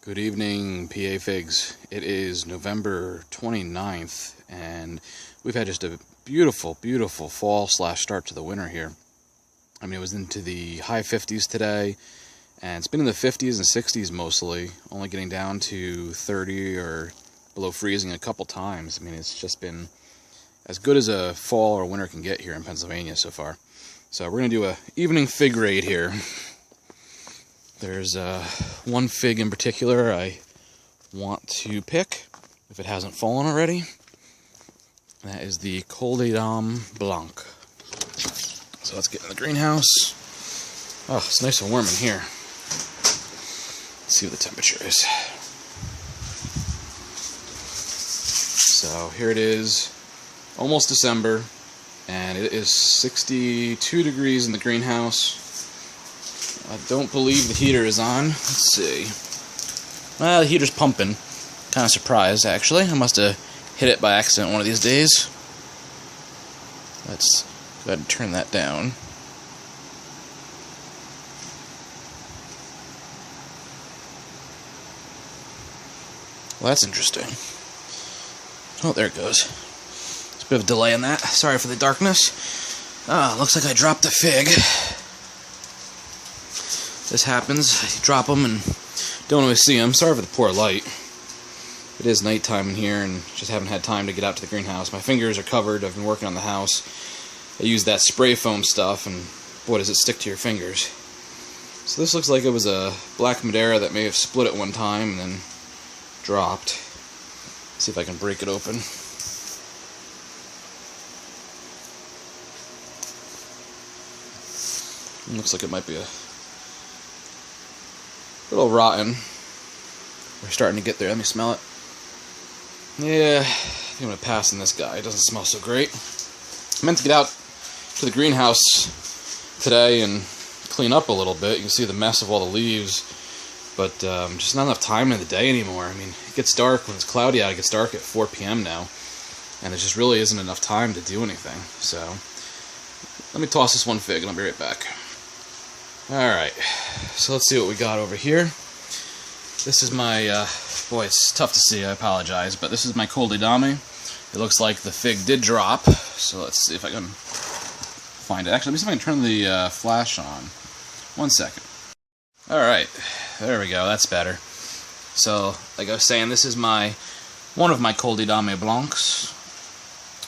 Good evening, PA Figs. It is November 29th, and we've had just a beautiful, beautiful fall/start to the winter here. I mean, it was into the high 50s today, and it's been in the 50s and 60s mostly, only getting down to 30 or below freezing a couple times. I mean, it's just been as good as a fall or winter can get here in Pennsylvania so far. So we're going to do a evening fig raid here. There's one fig in particular I want to pick, if it hasn't fallen already. That is the Col de Dame Blanc. So let's get in the greenhouse. Oh, it's nice and warm in here. Let's see what the temperature is. So here it is, almost December, and it is 62 degrees in the greenhouse. I don't believe the heater is on. Let's see. Well, the heater's pumping. Kind of surprised, actually. I must have hit it by accident one of these days. Let's go ahead and turn that down. Well, that's interesting. Oh, there it goes. There's a bit of a delay in that. Sorry for the darkness. Ah, looks like I dropped a fig. This happens. You drop them and don't always see them. Sorry for the poor light. It is nighttime in here and just haven't had time to get out to the greenhouse. My fingers are covered. I've been working on the house. I used that spray foam stuff, and boy, does it stick to your fingers. So this looks like it was a black Madeira that may have split at one time and then dropped. Let's see if I can break it open. It looks like it might be a little rotten. We're starting to get there. Let me smell it. Yeah, I think I'm going to pass on this guy. It doesn't smell so great. I meant to get out to the greenhouse today and clean up a little bit. You can see the mess of all the leaves, but just not enough time in the day anymore. I mean, it gets dark when it's cloudy out. It gets dark at 4 p.m. now, and there just really isn't enough time to do anything. So let me toss this one fig and I'll be right back. Alright, so let's see what we got over here. This is my, boy, it's tough to see, I apologize, but this is my Col de Dame. It looks like the fig did drop, so let's see if I can find it. Actually, let me see if I can turn the flash on. 1 second. Alright, there we go, that's better. So, like I was saying, this is one of my Col de Dame Blancs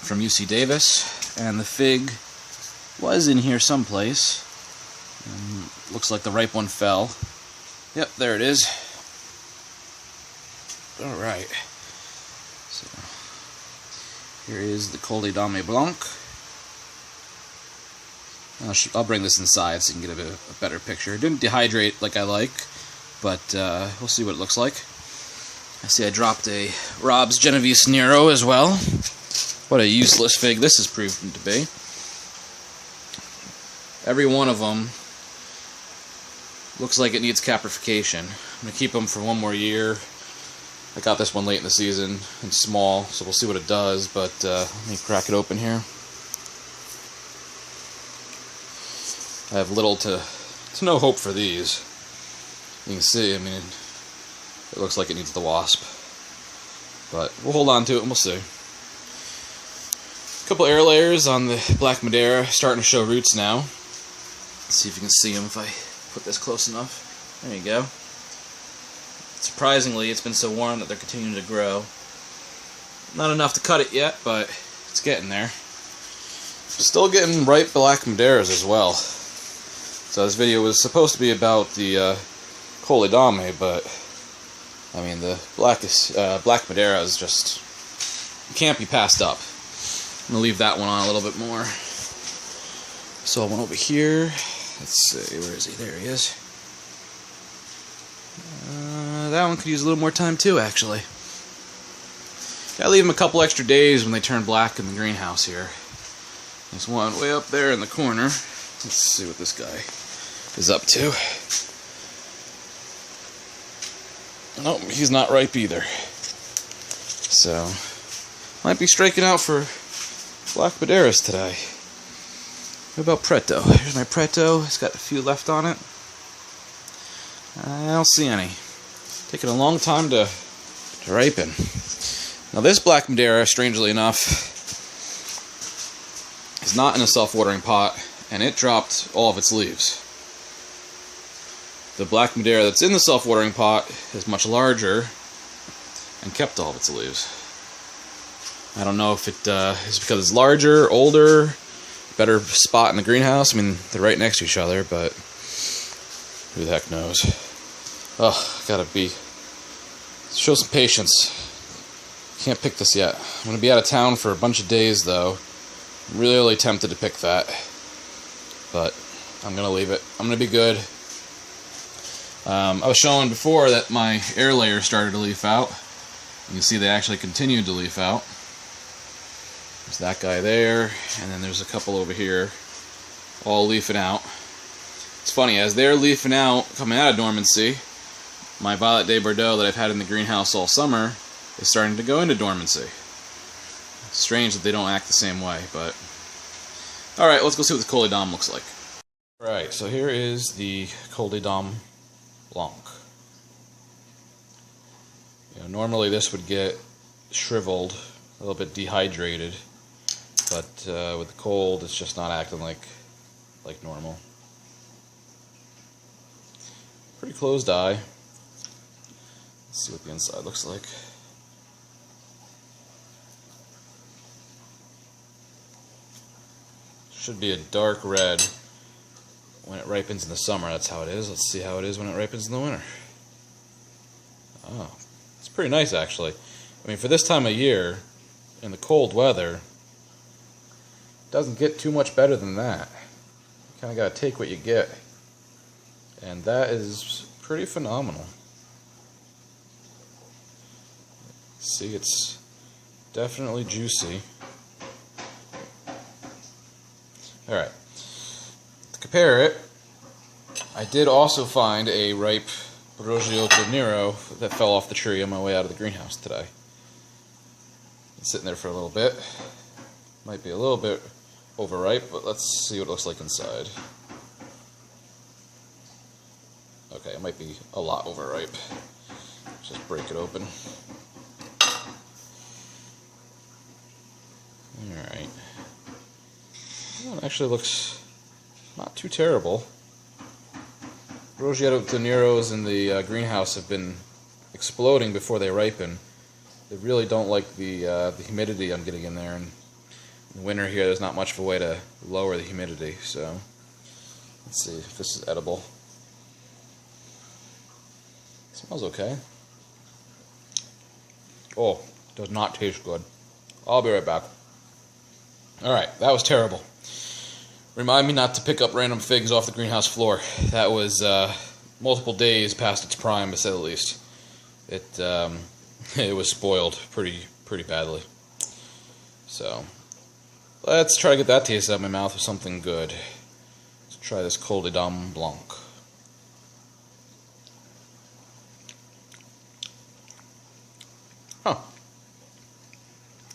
from UC Davis, and the fig was in here someplace. Looks like the ripe one fell. Yep, there it is. Alright. So, here is the Col de Dame Blanc. I'll bring this inside so you can get a better picture. It didn't dehydrate like I like, but we'll see what it looks like. I see I dropped a Rob's Genovese Nero as well. What a useless fig this has proven to be. Every one of them looks like it needs caprification. I'm going to keep them for one more year. I got this one late in the season. It's small, so we'll see what it does, but let me crack it open here. I have little to no hope for these. You can see, I mean, it looks like it needs the wasp. But we'll hold on to it and we'll see. A couple air layers on the black Madeira, starting to show roots now. Let's see if you can see them if I put this close enough. There you go. Surprisingly, it's been so warm that they're continuing to grow. Not enough to cut it yet, but it's getting there. Still getting ripe black Madeiras as well. So this video was supposed to be about the Col de Dame, but I mean the black Madeira is just can't be passed up. I'm gonna leave that one on a little bit more. So one over here. Let's see, where is he? There he is. That one could use a little more time too, actually. Gotta leave them a couple extra days when they turn black in the greenhouse here. There's one way up there in the corner. Let's see what this guy is up to. Nope, he's not ripe either. So, might be striking out for black Madeiras today. What about Preto? Here's my Preto. It's got a few left on it. I don't see any. taking a long time to ripen. Now this Black Madeira, strangely enough, is not in a self-watering pot, and it dropped all of its leaves. The Black Madeira that's in the self-watering pot is much larger and kept all of its leaves. I don't know if it is because it's larger, older, better spot in the greenhouse. I mean, they're right next to each other, but who the heck knows. Oh, gotta show some patience. Can't pick this yet. I'm going to be out of town for a bunch of days, though. I'm really tempted to pick that, but I'm going to leave it. I'm going to be good. I was showing before that my air layer started to leaf out. You can see they actually continued to leaf out. There's that guy there, and then there's a couple over here, all leafing out. It's funny, as they're leafing out, coming out of dormancy, my Violet de Bordeaux that I've had in the greenhouse all summer is starting to go into dormancy. It's strange that they don't act the same way, but... Alright, let's go see what the Col de Dame looks like. Alright, so here is the Col de Dame Blanc. Normally this would get shriveled, a little bit dehydrated, but with the cold it's just not acting like normal. Pretty closed eye. Let's see what the inside looks like. Should be a dark red when it ripens in the summer. That's how it is. Let's see how it is when it ripens in the winter. Oh, it's pretty nice actually. I mean, for this time of year, in the cold weather, it doesn't get too much better than that. You kind of got to take what you get. And that is pretty phenomenal. See, it's definitely juicy. Alright, to compare it, I did also find a ripe Col de Nero that fell off the tree on my way out of the greenhouse today. It's sitting there for a little bit. Might be a little bit overripe, but let's see what it looks like inside. Okay, it might be a lot overripe. Let's just break it open. Alright. Well, it actually looks not too terrible. Col de Neros in the greenhouse have been exploding before they ripen. They really don't like the humidity I'm getting in there, and in the winter here there's not much of a way to lower the humidity, so let's see if this is edible. It smells okay. Oh, does not taste good. I'll be right back. Alright, that was terrible. Remind me not to pick up random figs off the greenhouse floor. That was multiple days past its prime, to say the least. It was spoiled pretty badly. So let's try to get that taste out of my mouth with something good. Let's try this Col de Dame Blanc. Huh.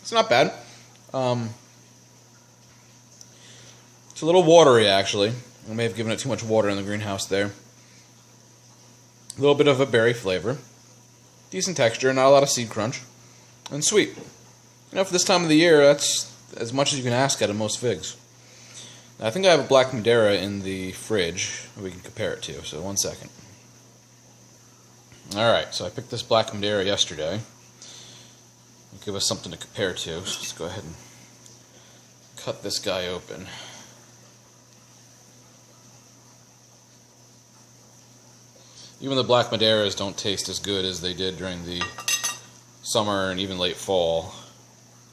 It's not bad. It's a little watery, actually. I may have given it too much water in the greenhouse there. A little bit of a berry flavor. Decent texture, not a lot of seed crunch. And sweet. You know, for this time of the year, that's as much as you can ask out of most figs. Now, I think I have a Black Madeira in the fridge we can compare it to, so one second. Alright, so I picked this Black Madeira yesterday. It'll give us something to compare to. So let's go ahead and cut this guy open. Even the Black Madeiras don't taste as good as they did during the summer and even late fall.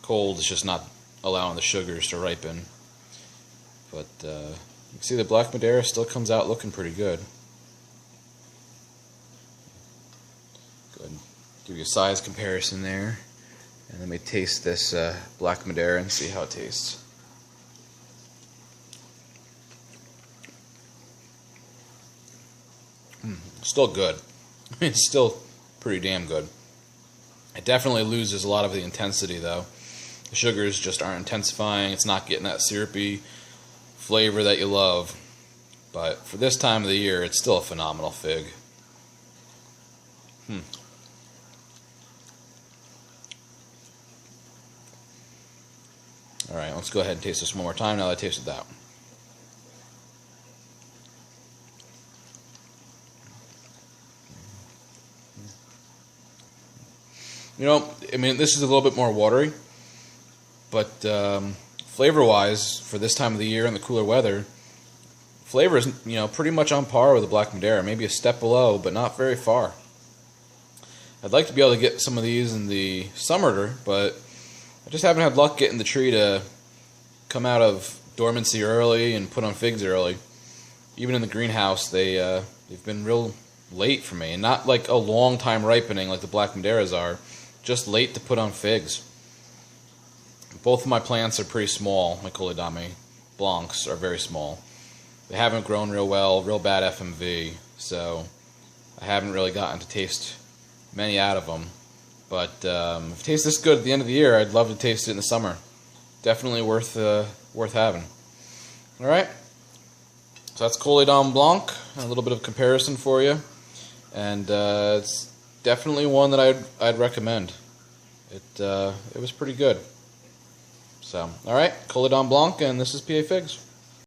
Cold is just not allowing the sugars to ripen. But you can see the Black Madeira still comes out looking pretty good. Go ahead and give you a size comparison there. And let me taste this Black Madeira and see how it tastes. Still good. It's still pretty damn good. It definitely loses a lot of the intensity, though. The sugars just aren't intensifying. It's not getting that syrupy flavor that you love. But for this time of the year, it's still a phenomenal fig. Alright, let's go ahead and taste this one more time now that I tasted that. You know, I mean, this is a little bit more watery, but flavor-wise, for this time of the year and the cooler weather, flavor is, you know, pretty much on par with the Black Madeira, maybe a step below, but not very far. I'd like to be able to get some of these in the summer, but I just haven't had luck getting the tree to come out of dormancy early and put on figs early. Even in the greenhouse, they've been real late for me, and not like a long time ripening like the Black Madeiras are, just late to put on figs. Both of my plants are pretty small. My Col de Dame Blancs are very small. They haven't grown real well, real bad FMV, so I haven't really gotten to taste many out of them. But if it tastes this good at the end of the year, I'd love to taste it in the summer. Definitely worth having. All right, so that's Col de Dame Blanc, a little bit of comparison for you, and it's definitely one that I'd recommend. It was pretty good. So, all right, Col de Dame Blanc, and this is PA Figs.